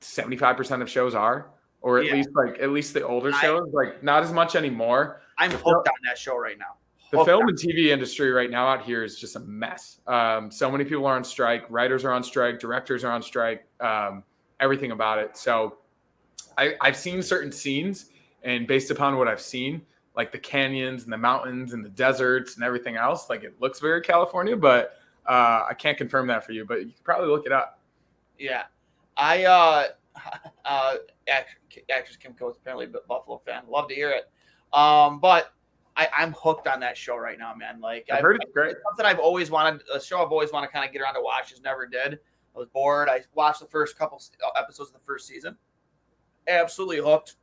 75% of shows are, or at least the older shows, not as much anymore. I'm hooked on that show right now. The film and TV industry right now out here is just a mess. So many people are on strike. Writers are on strike. Directors are on strike. Everything about it. So I've seen certain scenes, and based upon what I've seen, the canyons and the mountains and the deserts and everything else, it looks very California, but I can't confirm that for you, but you can probably look it up. Yeah. Actress Kim Coates, apparently a Buffalo fan. Love to hear it. But I'm hooked on that show right now, man. I've heard it's great. It's something I've always wanted, a show I've always wanted to kind of get around to watch, just never did. I was bored. I watched the first couple episodes of the first season. Absolutely hooked.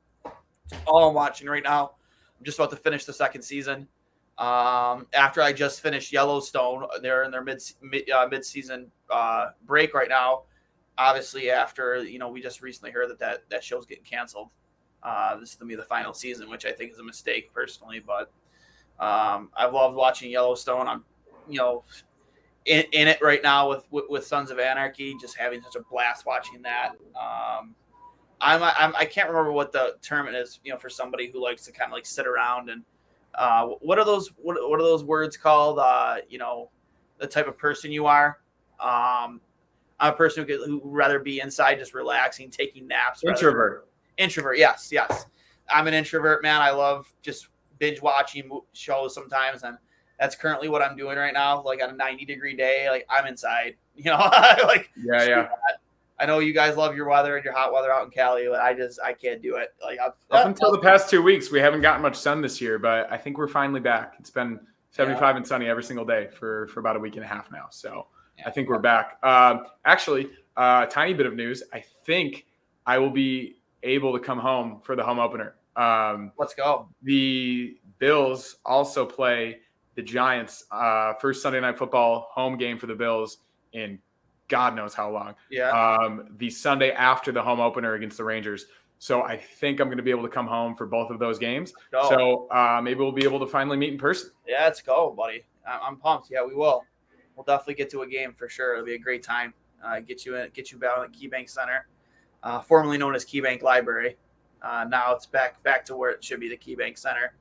It's all I'm watching right now. I'm just about to finish the second season. After I just finished Yellowstone, they're in their mid-season break right now. Obviously, after we just recently heard that show's getting canceled. This is going to be the final season, which I think is a mistake personally. But I've loved watching Yellowstone. I'm in it right now with Sons of Anarchy, just having such a blast watching that. I can't remember what the term is, for somebody who likes to kind of sit around and what are those words called? The type of person you are. I'm a person who would rather be inside, just relaxing, taking naps. Introvert. Introvert. Yes. I'm an introvert, man. I love just binge watching shows sometimes, and that's currently what I'm doing right now. On a 90-degree day, I'm inside. I I know you guys love your weather and your hot weather out in Cali, but I can't do it. Like up until the past 2 weeks, we haven't gotten much sun this year, but I think we're finally back. It's been 75 and sunny every single day for about a week and a half now. So I think we're back. Actually, tiny bit of news. I think I will be able to come home for the home opener. Let's go. The Bills also play the Giants. First Sunday Night Football home game for the Bills in God knows how long. Yeah. The Sunday after the home opener against the Rangers. So I think I'm going to be able to come home for both of those games. So maybe we'll be able to finally meet in person. Yeah, let's go, buddy. I'm pumped. Yeah, we will. We'll definitely get to a game for sure. It'll be a great time. Get you down at KeyBank Center, formerly known as KeyBank Library. Now it's back to where it should be, the KeyBank Center.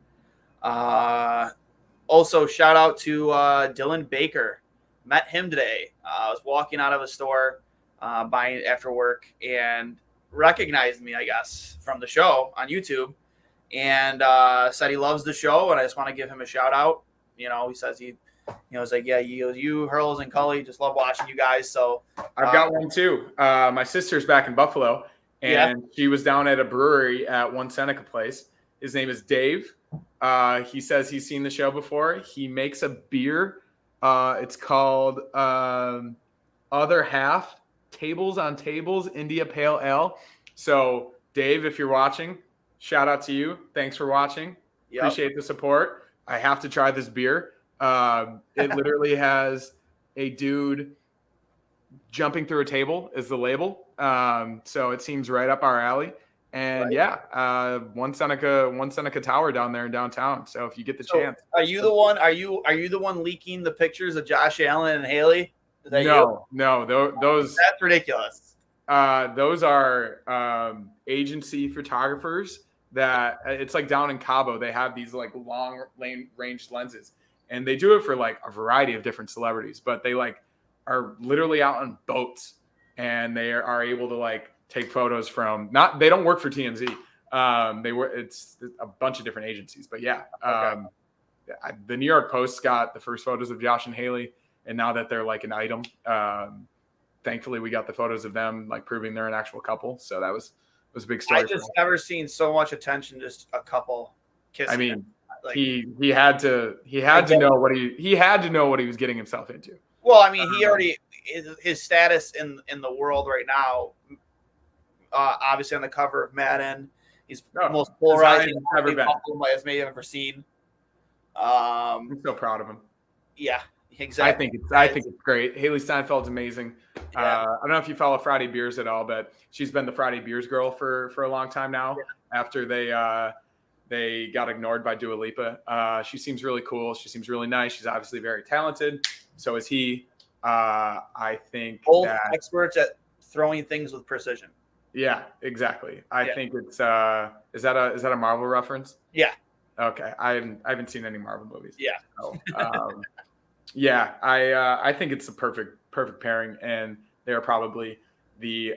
Also, shout out to Dylan Baker. Met him today. I was walking out of a store buying after work and recognized me, I guess, from the show on YouTube, and said he loves the show, and I just want to give him a shout out. He says it's like, yeah, you Hurls and Cully, just love watching you guys. So I've got one too. My sister's back in Buffalo, and she was down at a brewery at one Seneca place. His name is Dave. He says he's seen the show before. He makes a beer. It's called Other Half, Tables on Tables, India Pale Ale. So, Dave, if you're watching, shout out to you. Thanks for watching. Yep. Appreciate the support. I have to try this beer. It literally has a dude jumping through a table is the label. So it seems right up our alley. And one Seneca Tower down there in downtown. So if you get the chance, are you the one? Are you the one leaking the pictures of Josh Allen and Haley? Is that no, those that's ridiculous. Those are agency photographers that it's like down in Cabo. They have these like long range lenses, and they do it for like a variety of different celebrities. But they like are literally out on boats, and they are able to like take photos from they don't work for TMZ. It's a bunch of different agencies, but the New York Post got the first photos of Josh and Haley, and now that they're like an item, thankfully we got the photos of them like proving they're an actual couple. So that was a big story. I just never seen so much attention, just a couple kissing. I mean, he had to know what he was getting himself into. Well, I mean, he already his status in the world right now. Obviously on the cover of Madden, he's the most polarizing couple as may have ever seen. I'm so proud of him. Yeah, exactly. I think it's great. Haley Steinfeld's amazing. Yeah. I don't know if you follow Friday Beers at all, but she's been the Friday Beers girl for a long time now. Yeah. After they got ignored by Dua Lipa, she seems really cool. She seems really nice. She's obviously very talented. So is he. I think both experts at throwing things with precision. Yeah, exactly. I think it's is that a Marvel reference? Yeah. Okay. I haven't seen any Marvel movies. Yeah. So, I think it's the perfect pairing, and they're probably the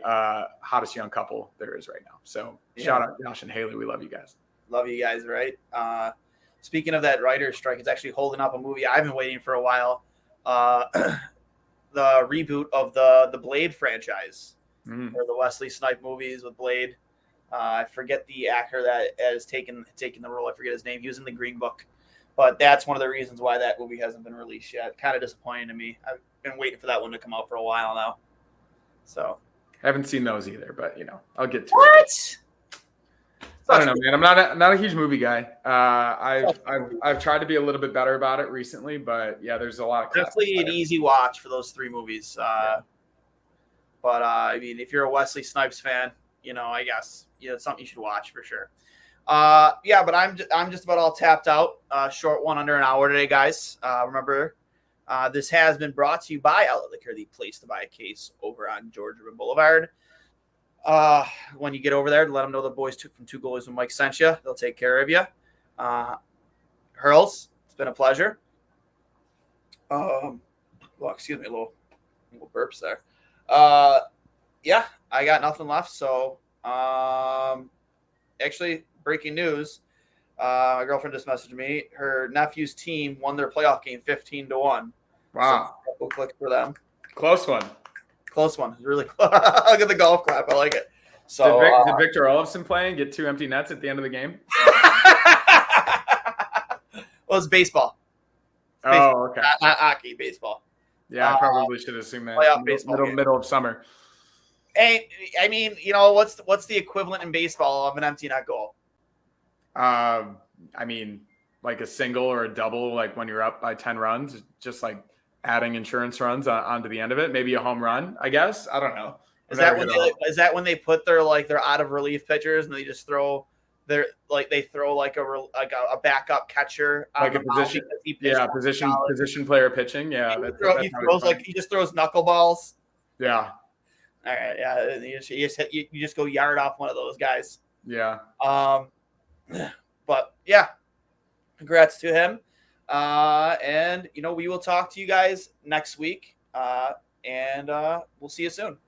hottest young couple there is right now. So shout out Josh and Haley. We love you guys. Love you guys, right? Speaking of that writer's strike, it's actually holding up a movie I've been waiting for a while. The reboot of the Blade franchise. Or the Wesley Snipes movies with Blade. I forget the actor that has taken the role. I forget his name. He was in the Green Book. But that's one of the reasons why that movie hasn't been released yet. Kind of disappointing to me. I've been waiting for that one to come out for a while now. So I haven't seen those either, but I'll get to it. What? I don't know, man. I'm not a huge movie guy. I've tried to be a little bit better about it recently, but there's a lot of definitely an easy watch for those three movies. But I mean, if you're a Wesley Snipes fan, I guess it's something you should watch for sure. But I'm just about all tapped out. Short one, under an hour today, guys. Remember, this has been brought to you by Outlet Liquor, the place to buy a case over on Georgia Boulevard. When you get over there, let them know the boys from Two Goalies with Mike sent you. They'll take care of you. Hurls, it's been a pleasure. Excuse me, a little burps there. I got nothing left. So, actually, breaking news. My girlfriend just messaged me. Her nephew's team won their playoff game 15-1. Wow. So we'll click for them. Close one. Close one. Really close. Look at the golf clap. I like it. So did Victor Olofsson play and get 2 empty nets at the end of the game? Well, it's baseball. Oh, okay. Not hockey, baseball. Yeah, I probably should assume that. Playoff baseball. Middle of summer. Hey, I mean, what's the equivalent in baseball of an empty net goal? I mean, like a single or a double, like when you're up by 10 runs, just like adding insurance runs onto the end of it. Maybe a home run, I guess. I don't know. Is that when they put their out of relief pitchers and they just throw a backup catcher like a position, position player pitching. Yeah, he just throws knuckleballs. Yeah. All right. Yeah, you just go yard off one of those guys. Yeah. But yeah, congrats to him. And we will talk to you guys next week. And we'll see you soon.